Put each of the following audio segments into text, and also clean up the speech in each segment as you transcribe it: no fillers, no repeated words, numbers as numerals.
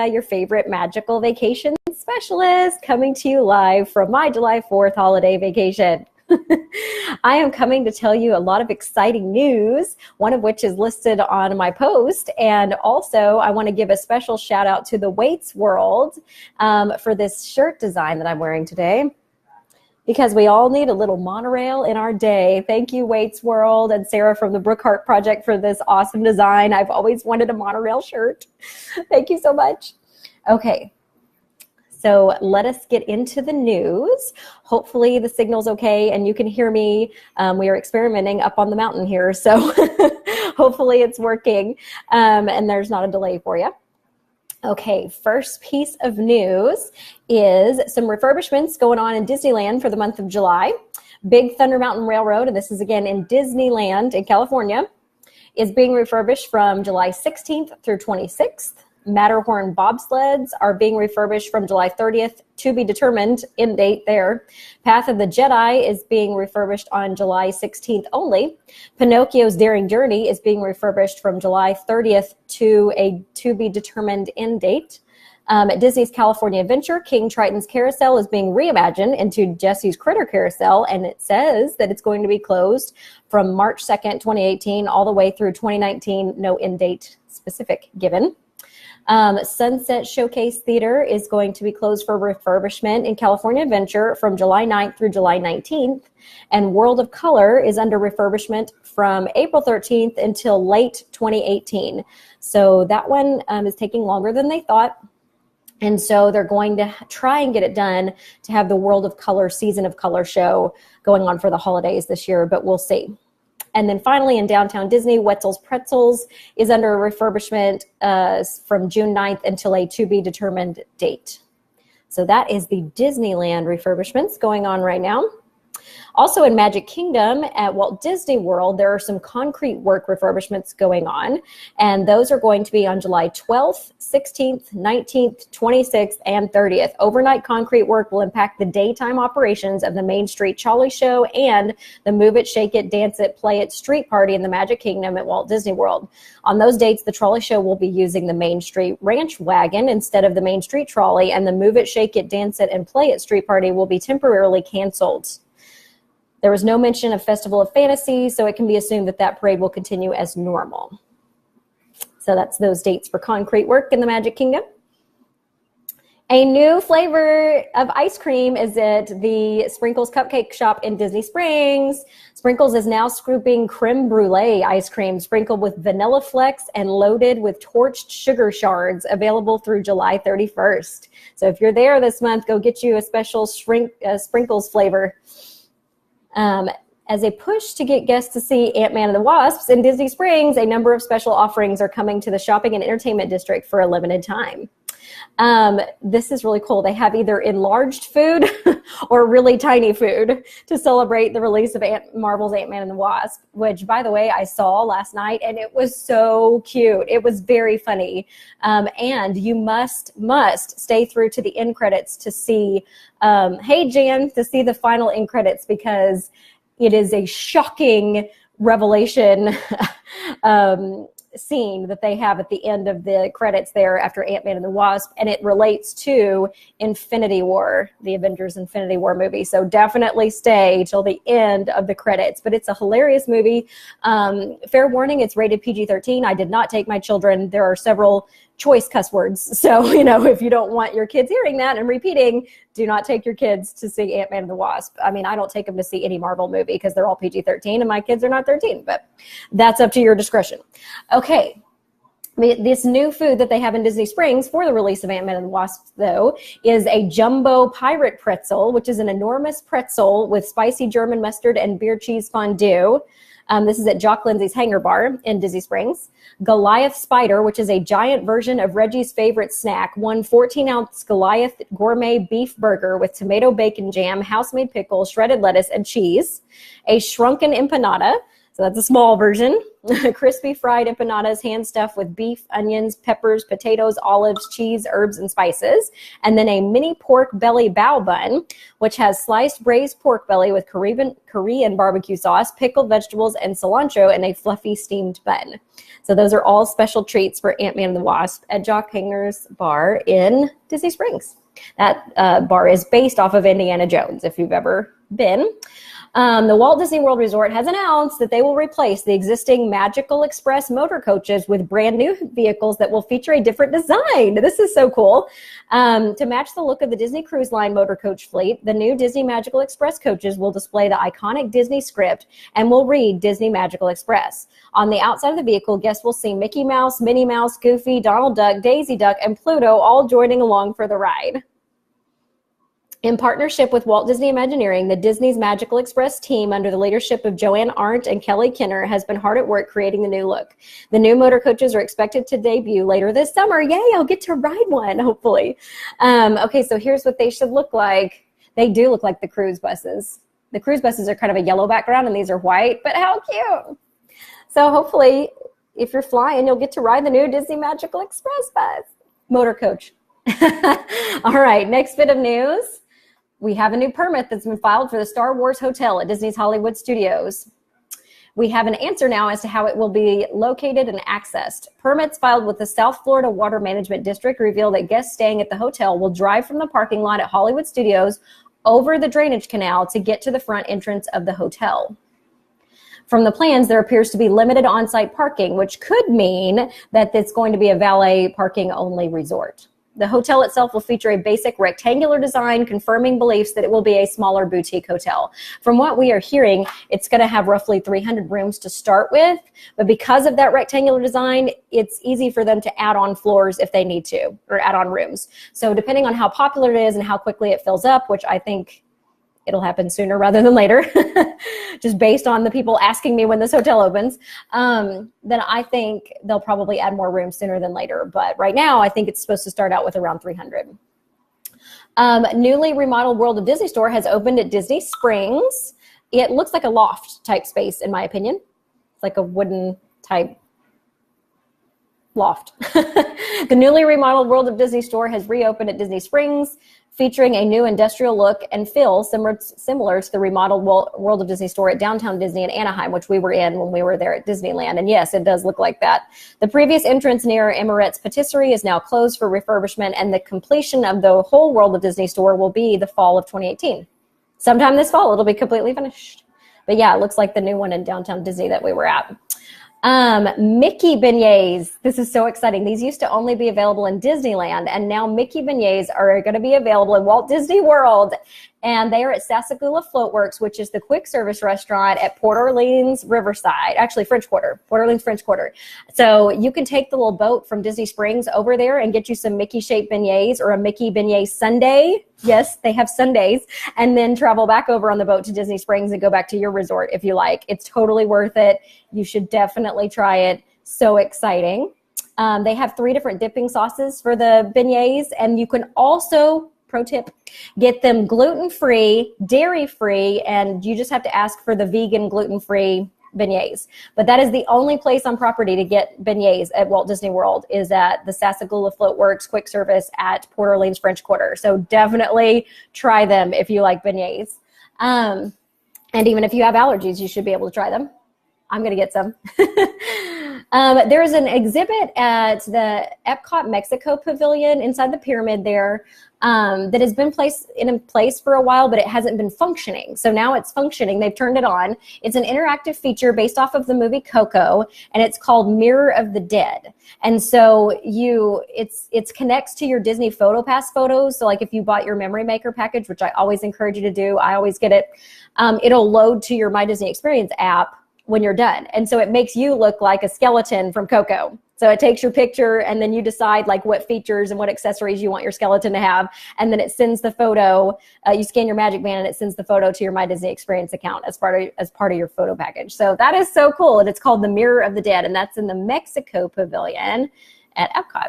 your favorite magical vacation specialist, coming to you live from my July 4th holiday vacation. I am coming to tell you a lot of exciting news, one of which is listed on my post. And also, I want to give a special shout out to the Waits World for this shirt design that I'm wearing today, because we all need a little monorail in our day. Thank you, Waits World, and Sarah from the Brookhart Project for this awesome design. I've always wanted a monorail shirt. Thank you so much. Okay. So let us get into the news. Hopefully the signal's okay and you can hear me. We are experimenting up on the mountain here, so hopefully it's working and there's not a delay for you. Okay, first piece of news is some refurbishments going on in Disneyland for the month of July. Big Thunder Mountain Railroad, and this is again in Disneyland in California, is being refurbished from July 16th through 26th. Matterhorn bobsleds are being refurbished from July 30th, to be determined, end date there. Path of the Jedi is being refurbished on July 16th only. Pinocchio's Daring Journey is being refurbished from July 30th to a to be determined end date. At Disney's California Adventure, King Triton's Carousel is being reimagined into Jesse's Critter Carousel, and it says that it's going to be closed from March 2nd, 2018, all the way through 2019, no end date specific given. Sunset Showcase Theater is going to be closed for refurbishment in California Adventure from July 9th through July 19th. And World of Color is under refurbishment from April 13th until late 2018. So that one is taking longer than they thought. And so they're going to try and get it done to have the World of Color Season of Color show going on for the holidays this year, but we'll see. And then finally, in downtown Disney, Wetzel's Pretzels is under refurbishment from June 9th until a to-be-determined date. So that is the Disneyland refurbishments going on right now. Also in Magic Kingdom at Walt Disney World, there are some concrete work refurbishments going on, and those are going to be on July 12th, 16th, 19th, 26th, and 30th. Overnight concrete work will impact the daytime operations of the Main Street Trolley Show and the Move It, Shake It, Dance It, Play It street party in the Magic Kingdom at Walt Disney World. On those dates, the trolley show will be using the Main Street Ranch Wagon instead of the Main Street Trolley, and the Move It, Shake It, Dance It, and Play It street party will be temporarily canceled. There was no mention of Festival of Fantasy, so it can be assumed that that parade will continue as normal. So that's those dates for concrete work in the Magic Kingdom. A new flavor of ice cream is at the Sprinkles Cupcake Shop in Disney Springs. Sprinkles is now scooping creme brulee ice cream sprinkled with vanilla flecks and loaded with torched sugar shards, available through July 31st. So if you're there this month, go get you a special Sprinkles flavor. As a push to get guests to see Ant-Man and the Wasps in Disney Springs, a number of special offerings are coming to the shopping and entertainment district for a limited time. This is really cool. They have either enlarged food or really tiny food to celebrate the release of Marvel's Ant-Man and the Wasp, which, by the way, I saw last night, and it was so cute. It was very funny. And you must stay through to the end credits to see, hey, Jan, to see the final end credits, because it is a shocking revelation scene that they have at the end of the credits there after Ant-Man and the Wasp, and it relates to Infinity War, the Avengers Infinity War movie. So definitely stay till the end of the credits. But it's a hilarious movie. Fair warning, it's rated PG-13. I did not take my children. There are several choice cuss words. So, if you don't want your kids hearing that and repeating, do not take your kids to see Ant-Man and the Wasp. I mean, I don't take them to see any Marvel movie because they're all PG-13 and my kids are not 13, but that's up to your discretion. Okay. This new food that they have in Disney Springs for the release of Ant-Man and the Wasp, though, is a jumbo pirate pretzel, which is an enormous pretzel with spicy German mustard and beer cheese fondue. This is at Jock Lindsay's Hangar Bar in Disney Springs. Goliath Spider, which is a giant version of Reggie's favorite snack, one 14-ounce Goliath gourmet beef burger with tomato bacon jam, house-made pickles, shredded lettuce, and cheese. A shrunken empanada, so that's a small version, crispy fried empanadas, hand stuffed with beef, onions, peppers, potatoes, olives, cheese, herbs, and spices. And then a mini pork belly bao bun, which has sliced braised pork belly with Korean barbecue sauce, pickled vegetables, and cilantro in a fluffy steamed bun. So those are all special treats for Ant-Man and the Wasp at Jock Hanger's Bar in Disney Springs. That bar is based off of Indiana Jones, if you've ever been. The Walt Disney World Resort has announced that they will replace the existing Magical Express motor coaches with brand new vehicles that will feature a different design. This is so cool. To match the look of the Disney Cruise Line motor coach fleet, the new Disney Magical Express coaches will display the iconic Disney script and will read Disney Magical Express. On the outside of the vehicle, guests will see Mickey Mouse, Minnie Mouse, Goofy, Donald Duck, Daisy Duck, and Pluto all joining along for the ride. In partnership with Walt Disney Imagineering, the Disney's Magical Express team, under the leadership of Joanne Arndt and Kelly Kinner, has been hard at work creating the new look. The new motor coaches are expected to debut later this summer. Yay, I'll get to ride one, hopefully. Okay, so here's what they should look like. They do look like the cruise buses. The cruise buses are kind of a yellow background, and these are white, but how cute. So hopefully, if you're flying, you'll get to ride the new Disney Magical Express bus. Motor coach. All right, next bit of news. We have a new permit that's been filed for the Star Wars Hotel at Disney's Hollywood Studios. We have an answer now as to how it will be located and accessed. Permits filed with the South Florida Water Management District reveal that guests staying at the hotel will drive from the parking lot at Hollywood Studios over the drainage canal to get to the front entrance of the hotel. From the plans, there appears to be limited on-site parking, which could mean that it's going to be a valet parking only resort. The hotel itself will feature a basic rectangular design, confirming beliefs that it will be a smaller boutique hotel. From what we are hearing, it's going to have roughly 300 rooms to start with, but because of that rectangular design, it's easy for them to add on floors if they need to, or add on rooms. So depending on how popular it is and how quickly it fills up, which I think it'll happen sooner rather than later, just based on the people asking me when this hotel opens, then I think they'll probably add more rooms sooner than later. But right now, I think it's supposed to start out with around 300. Newly remodeled World of Disney store has opened at Disney Springs. It looks like a loft type space, in my opinion. It's like a wooden type loft. The newly remodeled World of Disney store has reopened at Disney Springs, featuring a new industrial look and feel similar to the remodeled World of Disney store at Downtown Disney in Anaheim, which we were in when we were there at Disneyland. And yes, it does look like that. The previous entrance near Emirates Patisserie is now closed for refurbishment, and the completion of the whole World of Disney store will be the fall of 2018. Sometime this fall, it'll be completely finished. But yeah, it looks like the new one in Downtown Disney that we were at. Mickey beignets. This is so exciting. These used to only be available in Disneyland, and now Mickey beignets are going to be available in Walt Disney World. And they are at Sassagoula Floatworks, which is the quick service restaurant at Port Orleans Riverside, actually French Quarter, Port Orleans French Quarter. So you can take the little boat from Disney Springs over there and get you some Mickey-shaped beignets or a Mickey beignet sundae. Yes, they have sundaes. And then travel back over on the boat to Disney Springs and go back to your resort if you like. It's totally worth it. You should definitely try it. So exciting. They have 3 different dipping sauces for the beignets, and you can also, pro tip, get them gluten-free, dairy-free, and you just have to ask for the vegan gluten-free beignets. But that is the only place on property to get beignets at Walt Disney World, is at the Sassagoula Floatworks quick service at Port Orleans French Quarter. So definitely try them if you like beignets. And even if you have allergies, you should be able to try them. I'm going to get some. There's an exhibit at the Epcot Mexico Pavilion inside the pyramid there that has been in place for a while, but it hasn't been functioning. So now it's functioning. They've turned it on. It's an interactive feature based off of the movie Coco, and it's called Mirror of the Dead. And so it connects to your Disney PhotoPass photos. So like if you bought your Memory Maker package, which I always encourage you to do, I always get it, it'll load to your My Disney Experience app when you're done. And so it makes you look like a skeleton from Coco. So it takes your picture, and then you decide like what features and what accessories you want your skeleton to have. And then it sends the photo, you scan your Magic Band, and it sends the photo to your My Disney Experience account as part of your photo package. So that is so cool. And it's called the Mirror of the Dead, and that's in the Mexico Pavilion at Epcot.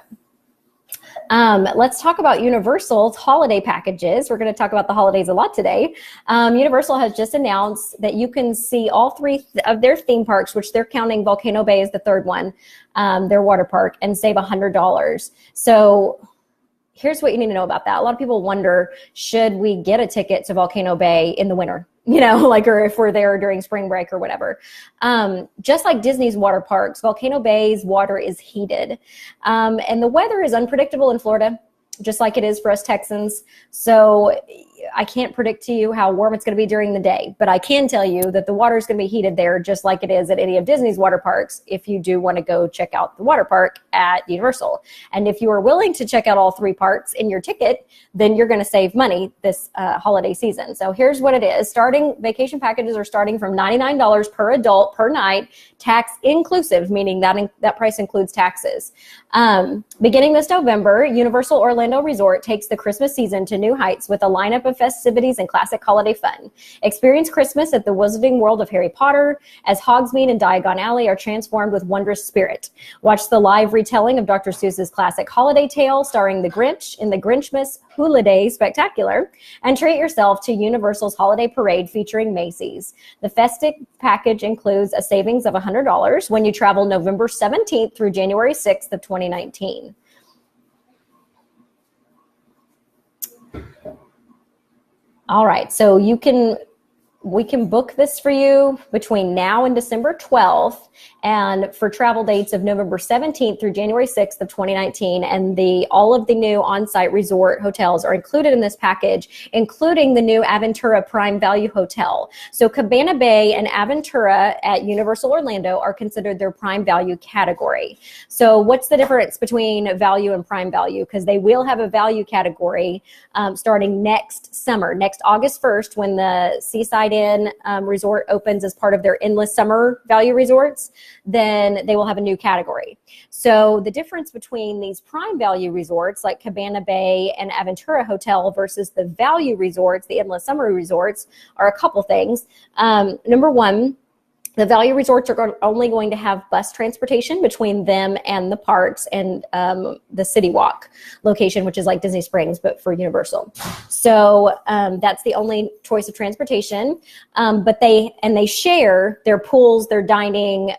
Let's talk about Universal's holiday packages. We're going to talk about the holidays a lot today. Universal has just announced that you can see all three of their theme parks, which they're counting Volcano Bay as the third one, their water park, and save $100. So here's what you need to know about that. A lot of people wonder, should we get a ticket to Volcano Bay in the winter? Like, or if we're there during spring break or whatever. Just like Disney's water parks, Volcano Bay's water is heated. And the weather is unpredictable in Florida, just like it is for us Texans. So I can't predict to you how warm it's going to be during the day, but I can tell you that the water is going to be heated there just like it is at any of Disney's water parks if you do want to go check out the water park at Universal. And if you are willing to check out all three parks in your ticket, then you're going to save money this holiday season. So here's what it is. Vacation packages are starting from $99 per adult per night, tax inclusive, meaning that price includes taxes. Beginning this November, Universal Orlando Resort takes the Christmas season to new heights with a lineup of festivities and classic holiday fun. Experience Christmas at the Wizarding World of Harry Potter as Hogsmeade and Diagon Alley are transformed with wondrous spirit. Watch the live retelling of Dr. Seuss's classic holiday tale starring the Grinch in the Grinchmas Holiday Spectacular, and treat yourself to Universal's holiday parade featuring Macy's. The festive package includes a savings of $100 when you travel November 17th through January 6th of 2019. All right, so we can book this for you between now and December 12th, and for travel dates of November 17th through January 6th of 2019. And all of the new on-site resort hotels are included in this package, including the new Aventura Prime Value Hotel. So Cabana Bay and Aventura at Universal Orlando are considered their Prime Value category. So what's the difference between value and Prime Value? Because they will have a value category starting next summer, next August 1st, when the Seaside Inn resort opens as part of their endless summer value resorts. Then they will have a new category. So the difference between these prime value resorts like Cabana Bay and Aventura Hotel versus the value resorts, the endless summer resorts, are a couple things. Number one, the value resorts are only going to have bus transportation between them and the parks and the City Walk location, which is like Disney Springs, but for Universal. So that's the only choice of transportation. But they share their pools, their dining,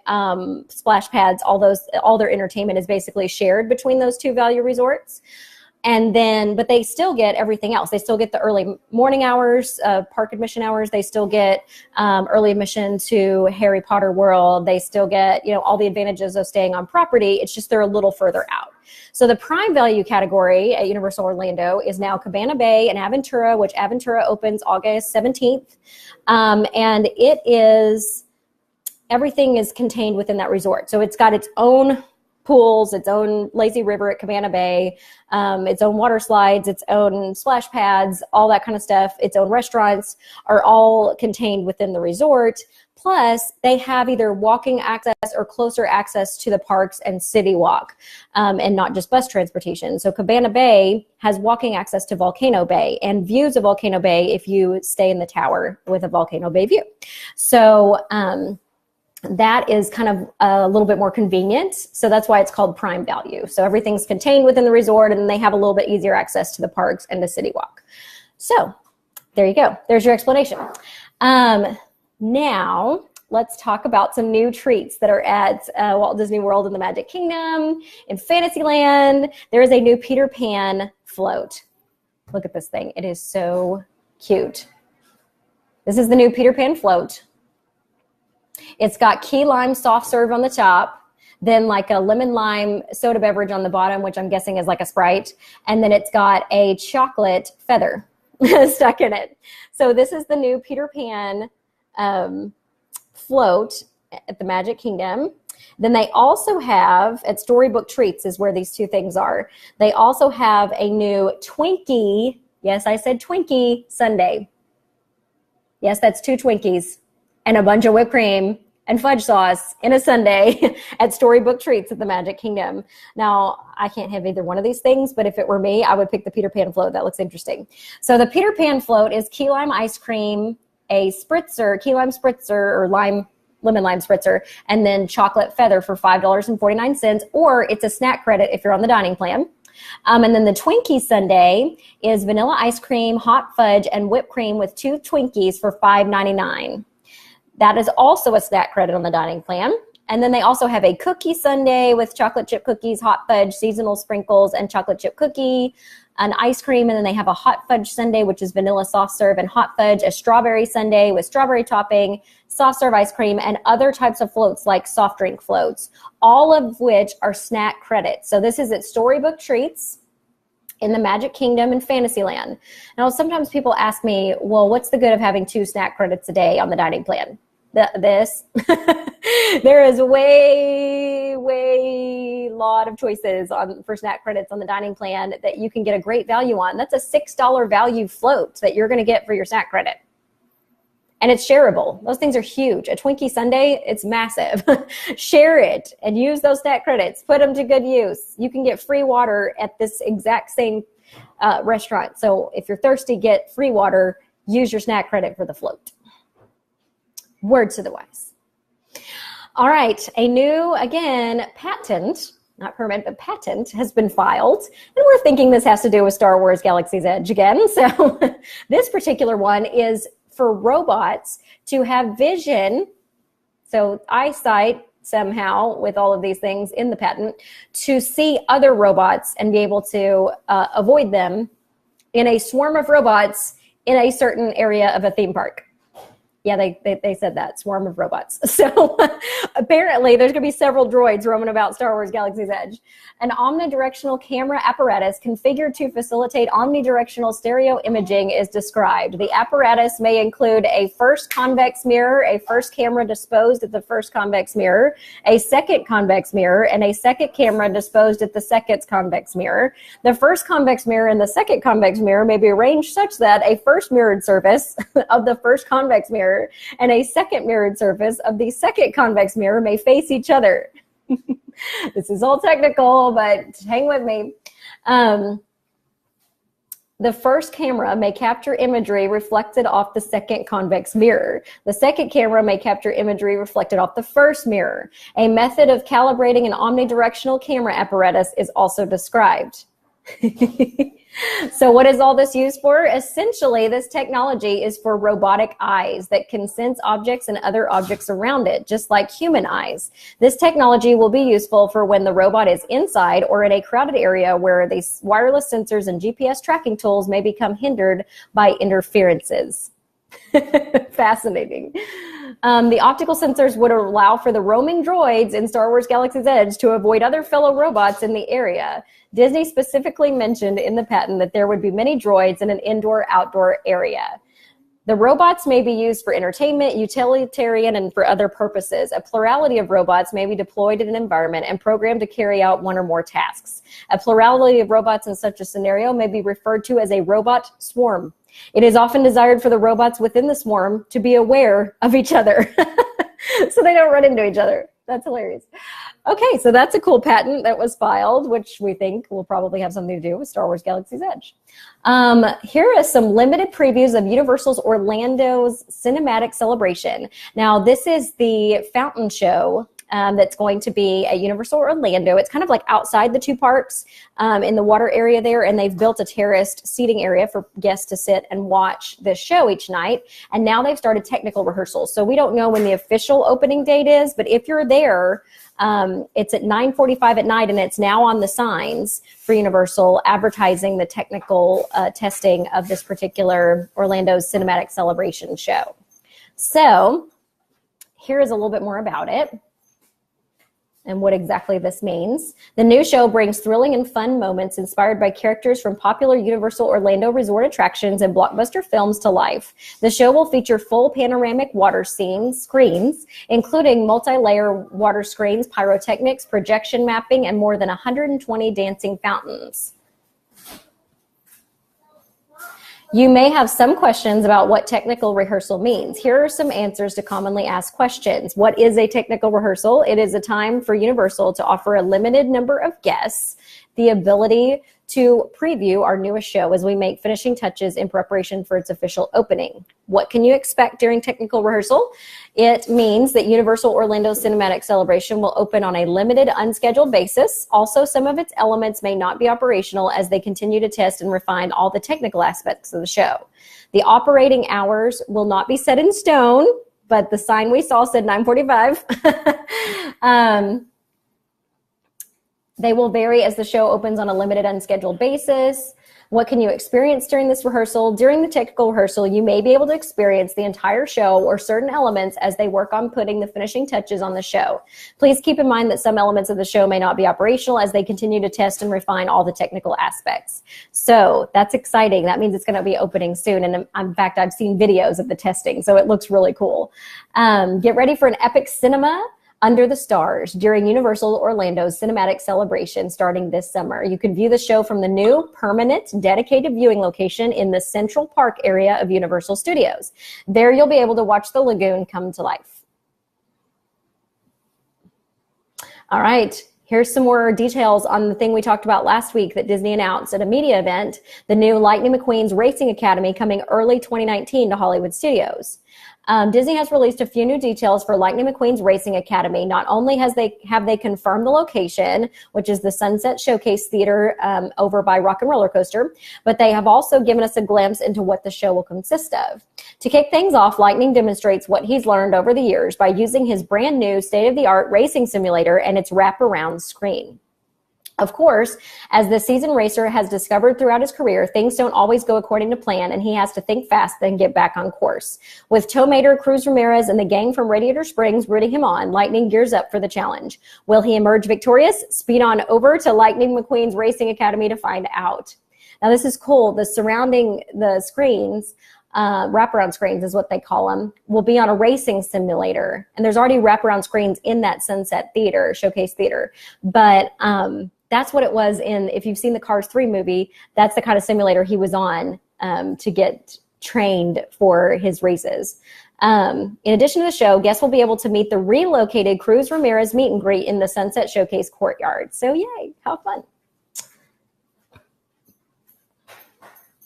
splash pads, all their entertainment is basically shared between those two value resorts. But they still get everything else. They still get the early morning hours, park admission hours. They still get early admission to Harry Potter World. They still get, all the advantages of staying on property. It's just they're a little further out. So the prime value category at Universal Orlando is now Cabana Bay and Aventura, which Aventura opens August 17th. And everything is contained within that resort. So it's got its own pools, its own lazy river at Cabana Bay, its own water slides, its own splash pads, all that kind of stuff. Its own restaurants are all contained within the resort. Plus, they have either walking access or closer access to the parks and City Walk, and not just bus transportation. So Cabana Bay has walking access to Volcano Bay and views of Volcano Bay if you stay in the tower with a Volcano Bay view. So that is kind of a little bit more convenient. So that's why it's called Prime Value. So everything's contained within the resort, and they have a little bit easier access to the parks and the City Walk. So there you go. There's your explanation. Now let's talk about some new treats that are at Walt Disney World in the Magic Kingdom. In Fantasyland, there is a new Peter Pan float. Look at this thing. It is so cute. This is the new Peter Pan float. It's got key lime soft serve on the top, then like a lemon lime soda beverage on the bottom, which I'm guessing is like a Sprite. And then it's got a chocolate feather stuck in it. So this is the new Peter Pan float at the Magic Kingdom. Then they also have, at Storybook Treats is where these two things are. They also have a new Twinkie, yes, I said Twinkie sundae. Yes, that's 2 Twinkies and a bunch of whipped cream and fudge sauce in a sundae at Storybook Treats at the Magic Kingdom. Now, I can't have either one of these things, but if it were me, I would pick the Peter Pan float. That looks interesting. So the Peter Pan float is key lime ice cream, a spritzer, key lime spritzer or lemon lime spritzer, and then chocolate feather for $5.49, or it's a snack credit if you're on the dining plan And then the Twinkie Sundae is vanilla ice cream, hot fudge, and whipped cream with 2 Twinkies for $5.99. That is also a snack credit on the dining plan. And then they also have a cookie sundae with chocolate chip cookies, hot fudge, seasonal sprinkles, and chocolate chip cookie, an ice cream. And then they have a hot fudge sundae, which is vanilla soft serve and hot fudge, a strawberry sundae with strawberry topping, soft serve ice cream, and other types of floats like soft drink floats, all of which are snack credits. So this is at Storybook Treats in the Magic Kingdom and Fantasyland. Now, sometimes people ask me, well, what's the good of having 2 snack credits a day on the dining plan? This there is way lot of choices for snack credits on the dining plan that you can get a great value on. That's a $6 value float that you're going to get for your snack credit. And it's shareable. Those things are huge. A Twinkie Sundae, it's massive. Share it and use those snack credits. Put them to good use. You can get free water at this exact same restaurant. So if you're thirsty, get free water. Use your snack credit for the float. Word to the wise. All right, a new, again, patent, not permit, but patent has been filed. And we're thinking this has to do with Star Wars Galaxy's Edge again. So this particular one is for robots to have vision, so eyesight somehow with all of these things in the patent, to see other robots and be able to avoid them in a swarm of robots in a certain area of a theme park. Yeah, they said that, swarm of robots. So apparently there's going to be several droids roaming about Star Wars Galaxy's Edge. An omnidirectional camera apparatus configured to facilitate omnidirectional stereo imaging is described. The apparatus may include a first convex mirror, a first camera disposed at the first convex mirror, a second convex mirror, and a second camera disposed at the second convex mirror. The first convex mirror and the second convex mirror may be arranged such that a first mirrored surface of the first convex mirror and a second mirrored surface of the second convex mirror may face each other. This is all technical, but hang with me. The first camera may capture imagery reflected off the second convex mirror. The second camera may capture imagery reflected off the first mirror. A method of calibrating an omnidirectional camera apparatus is also described. So what is all this used for? Essentially, this technology is for robotic eyes that can sense objects and other objects around it, just like human eyes. This technology will be useful for when the robot is inside or in a crowded area where these wireless sensors and GPS tracking tools may become hindered by interferences. Fascinating. The optical sensors would allow for the roaming droids in Star Wars Galaxy's Edge to avoid other fellow robots in the area. Disney specifically mentioned in the patent that there would be many droids in an indoor-outdoor area. The robots may be used for entertainment, utilitarian, and for other purposes. A plurality of robots may be deployed in an environment and programmed to carry out one or more tasks. A plurality of robots in such a scenario may be referred to as a robot swarm. It is often desired for the robots within the swarm to be aware of each other so they don't run into each other. That's hilarious. Okay, so that's a cool patent that was filed, which we think will probably have something to do with Star Wars Galaxy's Edge. Here are some limited previews of Universal's Orlando's Cinematic Celebration. Now, this is the fountain show that's going to be at Universal Orlando. It's kind of like outside the 2 parks in the water area there, and they've built a terraced seating area for guests to sit and watch this show each night. And now they've started technical rehearsals. So we don't know when the official opening date is, but if you're there, it's at 9:45 at night, and it's now on the signs for Universal advertising the technical testing of this particular Orlando's Cinematic Celebration show. So here is a little bit more about it and what exactly this means. The new show brings thrilling and fun moments inspired by characters from popular Universal Orlando resort attractions and blockbuster films to life. The show will feature full panoramic water screens, including multi-layer water screens, pyrotechnics, projection mapping, and more than 120 dancing fountains. You may have some questions about what technical rehearsal means. Here are some answers to commonly asked questions. What is a technical rehearsal? It is a time for Universal to offer a limited number of guests the ability to preview our newest show as we make finishing touches in preparation for its official opening. What can you expect during technical rehearsal? It means that Universal Orlando Cinematic Celebration will open on a limited, unscheduled basis. Also, some of its elements may not be operational as they continue to test and refine all the technical aspects of the show. The operating hours will not be set in stone, but the sign we saw said 9:45. They will vary as the show opens on a limited, unscheduled basis. What can you experience during this rehearsal? During the technical rehearsal, you may be able to experience the entire show or certain elements as they work on putting the finishing touches on the show. Please keep in mind that some elements of the show may not be operational as they continue to test and refine all the technical aspects. So that's exciting. That means it's going to be opening soon. And in fact, I've seen videos of the testing, so it looks really cool. Get ready for an epic cinema under the stars during Universal Orlando's cinematic celebration starting this summer. You can view the show from the new permanent dedicated viewing location in the Central Park area of Universal Studios. There you'll be able to watch the lagoon come to life. All right. Here's some more details on the thing we talked about last week that Disney announced at a media event, the new Lightning McQueen's Racing Academy coming early 2019 to Hollywood Studios. Disney has released a few new details for Lightning McQueen's Racing Academy. Not only have they confirmed the location, which is the Sunset Showcase Theater over by Rock and Roller Coaster, but they have also given us a glimpse into what the show will consist of. To kick things off, Lightning demonstrates what he's learned over the years by using his brand new state-of-the-art racing simulator and its wraparound screen. Of course, as the seasoned racer has discovered throughout his career, things don't always go according to plan, and he has to think fast, then get back on course. With Tomater, Cruz Ramirez, and the gang from Radiator Springs rooting him on, Lightning gears up for the challenge. Will he emerge victorious? Speed on over to Lightning McQueen's Racing Academy to find out. Now, this is cool. The surrounding the screens, wraparound screens is what they call them, will be on a racing simulator. And there's already wraparound screens in that Sunset Theater, Showcase Theater. But that's what it was in, if you've seen the Cars 3 movie, that's the kind of simulator he was on to get trained for his races. In addition to the show, guests will be able to meet the relocated Cruz Ramirez meet and greet in the Sunset Showcase courtyard. So yay, how fun.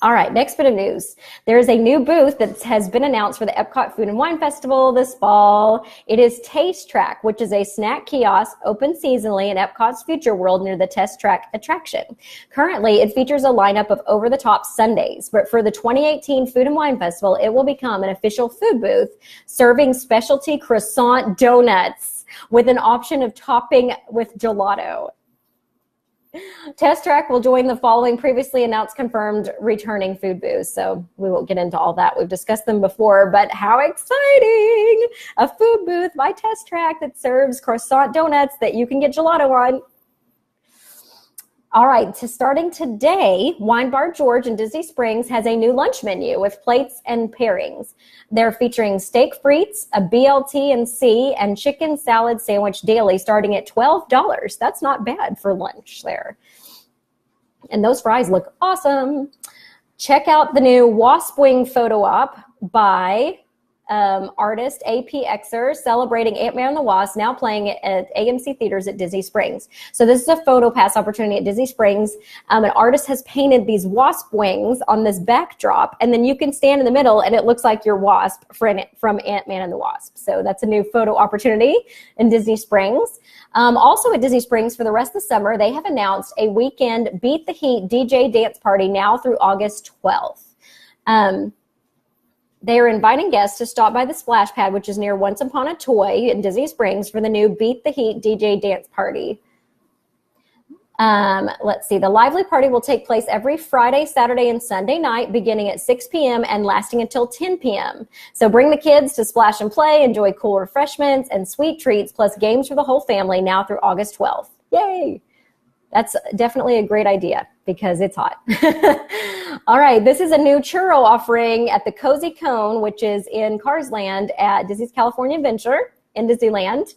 All right, next bit of news. There is a new booth that has been announced for the Epcot Food and Wine Festival this fall. It is Taste Track, which is a snack kiosk open seasonally in Epcot's Future World near the Test Track attraction. Currently, it features a lineup of over-the-top sundaes, but for the 2018 Food and Wine Festival, it will become an official food booth serving specialty croissant donuts with an option of topping with gelato. Test Track will join the following previously announced confirmed returning food booths. So we won't get into all that. We've discussed them before, but how exciting! A food booth by Test Track that serves croissant donuts that you can get gelato on. All right, starting today, Wine Bar George in Disney Springs has a new lunch menu with plates and pairings. They're featuring steak frites, a BLT and C, and chicken salad sandwich daily starting at $12. That's not bad for lunch there. And those fries look awesome. Check out the new Wasp Wing photo op by artist APXer celebrating Ant-Man and the Wasp, now playing at AMC theaters at Disney Springs. So this is a photo pass opportunity at Disney Springs. An artist has painted these wasp wings on this backdrop, and then you can stand in the middle and it looks like your wasp from Ant-Man and the Wasp. So that's a new photo opportunity in Disney Springs. Also at Disney Springs for the rest of the summer, they have announced a weekend Beat the Heat DJ dance party now through August 12th. They are inviting guests to stop by the Splash Pad, which is near Once Upon a Toy in Disney Springs, for the new Beat the Heat DJ dance party. Let's see. The lively party will take place every Friday, Saturday, and Sunday night, beginning at 6 p.m. and lasting until 10 p.m. So bring the kids to splash and play, enjoy cool refreshments and sweet treats, plus games for the whole family now through August 12th. Yay! That's definitely a great idea because it's hot. All right, this is a new churro offering at the Cozy Cone, which is in Cars Land at Disney's California Adventure in Disneyland.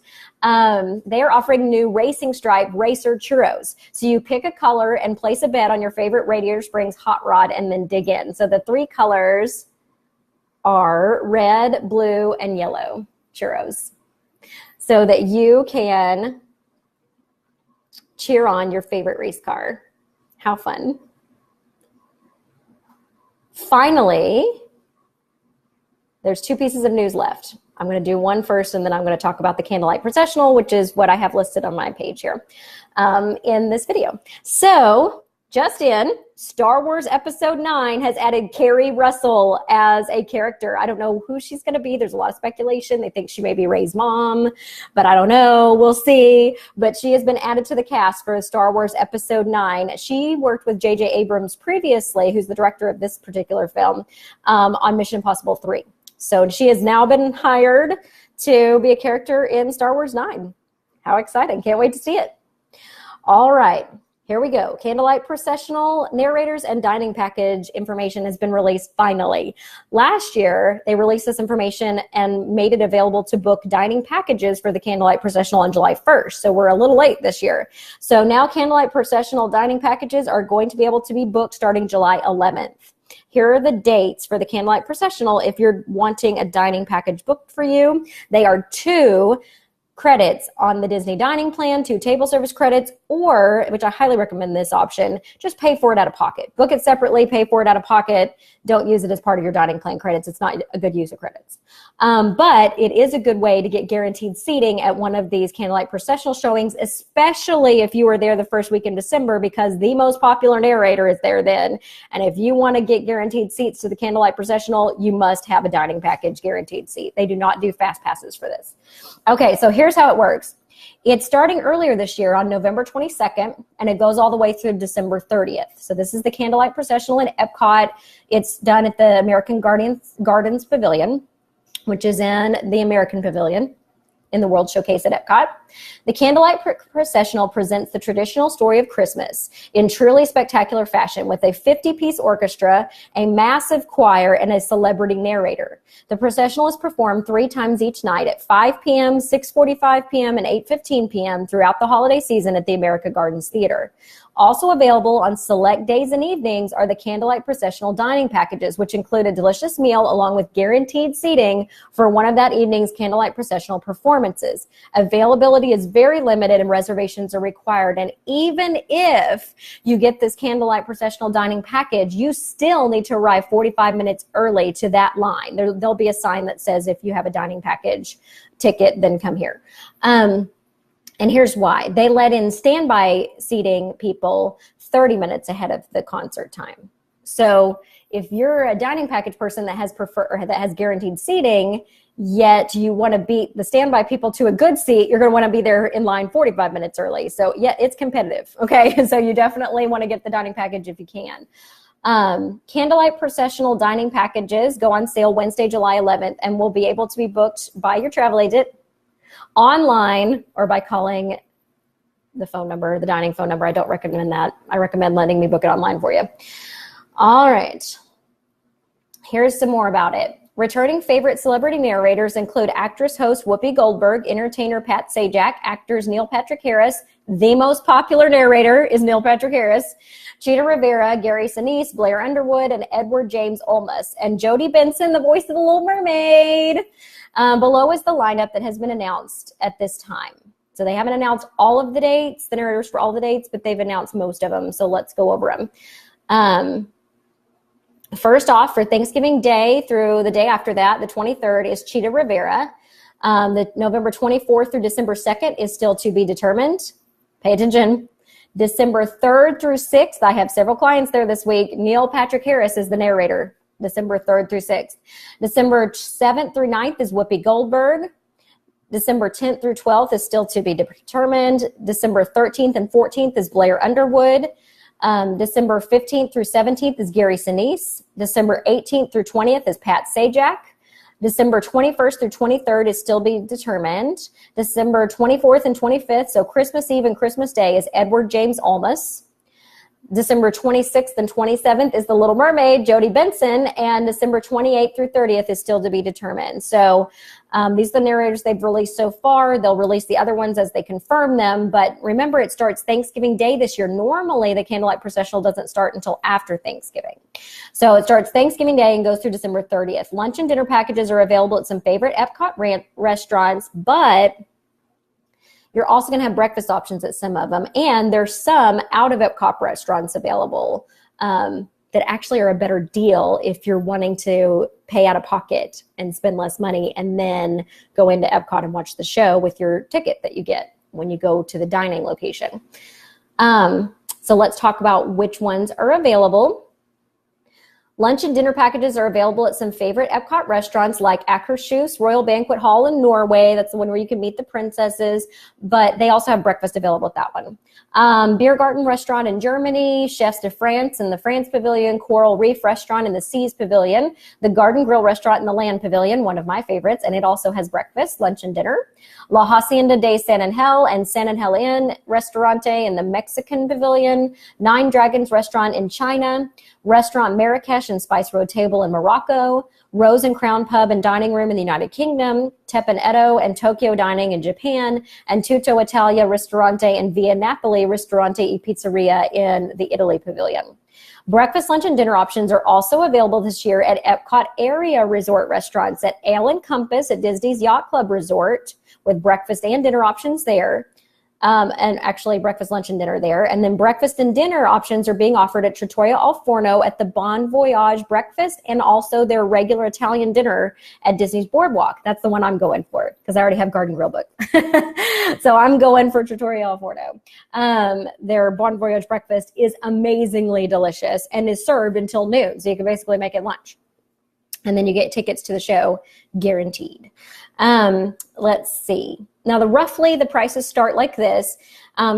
They are offering new Racing Stripe Racer churros. So you pick a color and place a bet on your favorite Radiator Springs hot rod and then dig in. So the three colors are red, blue, and yellow churros so that you can cheer on your favorite race car. How fun. Finally, there's 2 pieces of news left. I'm going to do one first, and then I'm going to talk about the Candlelight Processional, which is what I have listed on my page here in this video. So just in, Star Wars Episode 9 has added Keri Russell as a character. I don't know who she's going to be. There's a lot of speculation. They think she may be Rey's mom, but I don't know. We'll see. But she has been added to the cast for Star Wars Episode 9. She worked with J.J. Abrams previously, who's the director of this particular film, on Mission Impossible 3. So she has now been hired to be a character in Star Wars 9. How exciting. Can't wait to see it. All right. Here we go. Candlelight Processional narrators and dining package information has been released finally. Last year, they released this information and made it available to book dining packages for the Candlelight Processional on July 1st. So we're a little late this year. So now Candlelight Processional dining packages are going to be able to be booked starting July 11th. Here are the dates for the Candlelight Processional if you're wanting a dining package booked for you. They are 2 credits on the Disney dining plan, 2 table service credits, or, which I highly recommend this option, just pay for it out of pocket. Book it separately, pay for it out of pocket. Don't use it as part of your dining plan credits. It's not a good use of credits. But it is a good way to get guaranteed seating at one of these Candlelight Processional showings, especially if you were there the first week in December, because the most popular narrator is there then. And if you want to get guaranteed seats to the Candlelight Processional, you must have a dining package guaranteed seat. They do not do fast passes for this. Okay, so here's how it works. It's starting earlier this year on November 22nd, and it goes all the way through December 30th. So this is the Candlelight Processional in Epcot. It's done at the American Gardens Pavilion, which is in the American Pavilion in the World Showcase at Epcot. The Candlelight Processional presents the traditional story of Christmas in truly spectacular fashion with a 50-piece orchestra, a massive choir, and a celebrity narrator. The processional is performed 3 times each night at 5 p.m., 6:45 p.m., and 8:15 p.m. throughout the holiday season at the American Gardens Theater. Also available on select days and evenings are the Candlelight Processional dining packages, which include a delicious meal along with guaranteed seating for one of that evening's Candlelight Processional performances. Availability is very limited and reservations are required. And even if you get this Candlelight Processional dining package, you still need to arrive 45 minutes early to that line. There'll be a sign that says if you have a dining package ticket, then come here. And here's why. They let in standby seating people 30 minutes ahead of the concert time. So if you're a dining package person that has guaranteed seating, yet you want to beat the standby people to a good seat, you're going to want to be there in line 45 minutes early. So yeah, it's competitive. Okay. So you definitely want to get the dining package if you can. Candlelight Processional dining packages go on sale Wednesday, July 11th, and will be able to be booked by your travel agent online or by calling the phone number, the dining phone number. I don't recommend that. I recommend letting me book it online for you. All right. Here's some more about it. Returning favorite celebrity narrators include actress host Whoopi Goldberg, entertainer Pat Sajak, actors Neil Patrick Harris. The most popular narrator is Neil Patrick Harris, Cheetah Rivera, Gary Sinise, Blair Underwood, and Edward James Olmos, and Jodie Benson, the voice of the Little Mermaid. Below is the lineup that has been announced at this time. So they haven't announced all of the dates, the narrators for all the dates, but they've announced most of them. So let's go over them. First off, for Thanksgiving Day through the day after that, the 23rd, is Cheetah Rivera. The November 24th through December 2nd is still to be determined. Pay attention. December 3rd through 6th, I have several clients there this week. Neil Patrick Harris is the narrator, December 3rd through 6th. December 7th through 9th is Whoopi Goldberg. December 10th through 12th is still to be determined. December 13th and 14th is Blair Underwood. December 15th through 17th is Gary Sinise. December 18th through 20th is Pat Sajak. December 21st through 23rd is still being determined. December 24th and 25th, so Christmas Eve and Christmas Day, is Edward James Olmos. December 26th and 27th is The Little Mermaid, Jodie Benson, and December 28th through 30th is still to be determined. So these are the narrators they've released so far. They'll release the other ones as they confirm them, but remember, it starts Thanksgiving Day this year. Normally, the Candlelight Processional doesn't start until after Thanksgiving. So it starts Thanksgiving Day and goes through December 30th. Lunch and dinner packages are available at some favorite Epcot restaurants, but You're also going to have breakfast options at some of them. And there's some out of Epcot restaurants available that actually are a better deal if you're wanting to pay out of pocket and spend less money and then go into Epcot and watch the show with your ticket that you get when you go to the dining location. So let's talk about which ones are available. Lunch and dinner packages are available at some favorite Epcot restaurants like Akershus Royal Banquet Hall in Norway. That's the one where you can meet the princesses, but they also have breakfast available at that one. Biergarten Restaurant in Germany, Chefs de France in the France Pavilion, Coral Reef Restaurant in the Seas Pavilion, the Garden Grill Restaurant in the Land Pavilion, one of my favorites, and it also has breakfast, lunch, and dinner. La Hacienda de San Angel and San Angel Inn Restaurante in the Mexican Pavilion, Nine Dragons Restaurant in China, Restaurant Marrakesh and Spice Road Table in Morocco, Rose and Crown Pub and Dining Room in the United Kingdom, Teppan Edo and Tokyo Dining in Japan, and Tutto Italia Ristorante and Via Napoli Ristorante e Pizzeria in the Italy Pavilion. Breakfast, lunch, and dinner options are also available this year at Epcot area resort restaurants at Ale and Compass at Disney's Yacht Club Resort, with breakfast and dinner options there. And actually breakfast, lunch, and dinner there. And then breakfast and dinner options are being offered at Trattoria Al Forno at the Bon Voyage breakfast, and also their regular Italian dinner at Disney's Boardwalk. That's the one I'm going for because I already have Garden Grill booked. So I'm going for Trattoria Al Forno. Their Bon Voyage breakfast is amazingly delicious and is served until noon. So you can basically make it lunch. And then you get tickets to the show guaranteed. Let's see. Now, the prices start like this.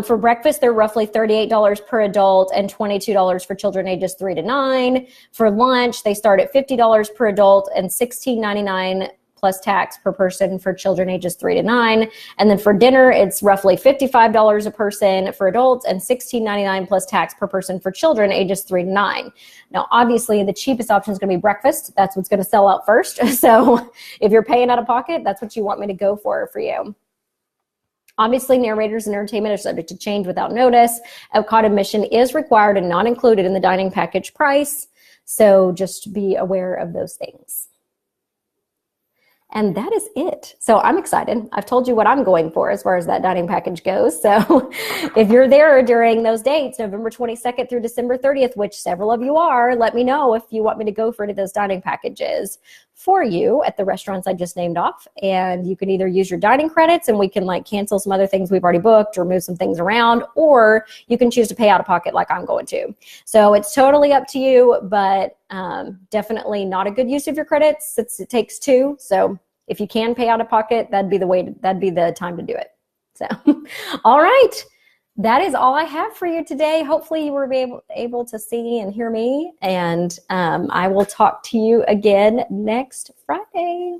For breakfast, they're roughly $38 per adult and $22 for children ages 3 to 9. For lunch, they start at $50 per adult and $16.99 plus tax per person for children ages 3 to 9. And then for dinner, it's roughly $55 a person for adults and $16.99 plus tax per person for children ages 3 to 9. Now, obviously, the cheapest option is going to be breakfast. That's what's going to sell out first. So if you're paying out of pocket, that's what you want me to go for you. Obviously, narrators and entertainment are subject to change without notice. Epcot admission is required and not included in the dining package price. So just be aware of those things. And that is it. So I'm excited. I've told you what I'm going for as far as that dining package goes. So if you're there during those dates, November 22nd through December 30th, which several of you are, let me know if you want me to go for any of those dining packages for you at the restaurants I just named off. And you can either use your dining credits and we can like cancel some other things we've already booked or move some things around, or you can choose to pay out of pocket like I'm going to. So it's totally up to you, but definitely not a good use of your credits since it takes two. So if you can pay out of pocket, that'd be the time to do it. So, all right. That is all I have for you today. Hopefully you were able to see and hear me, and I will talk to you again next Friday.